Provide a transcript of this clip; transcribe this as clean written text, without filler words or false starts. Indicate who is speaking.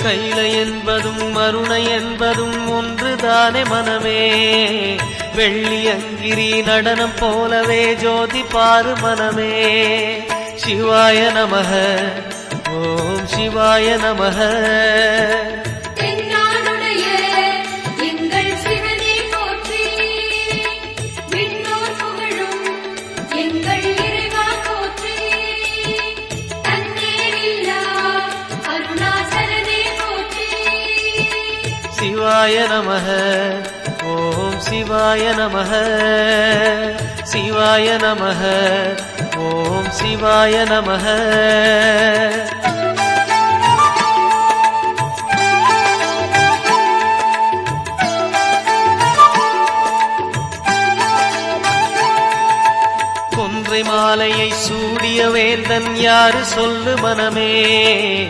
Speaker 1: கைலை என்பதும் மருணை என்பதும் ஒன்றுதானே மனமே. வெள்ளியங்கிரி நடனம் போலவே ஜோதி பாரு மனமே. சிவாய நமக ஓம் சிவாய நமக. சிவாய நமக ஓம் சிவாய நமக. சிவாய நமக ஓம் சிவாய நமக. கொன்றை மாலையை சூடிய வேந்தன் யாரு சொல்லு மனமே.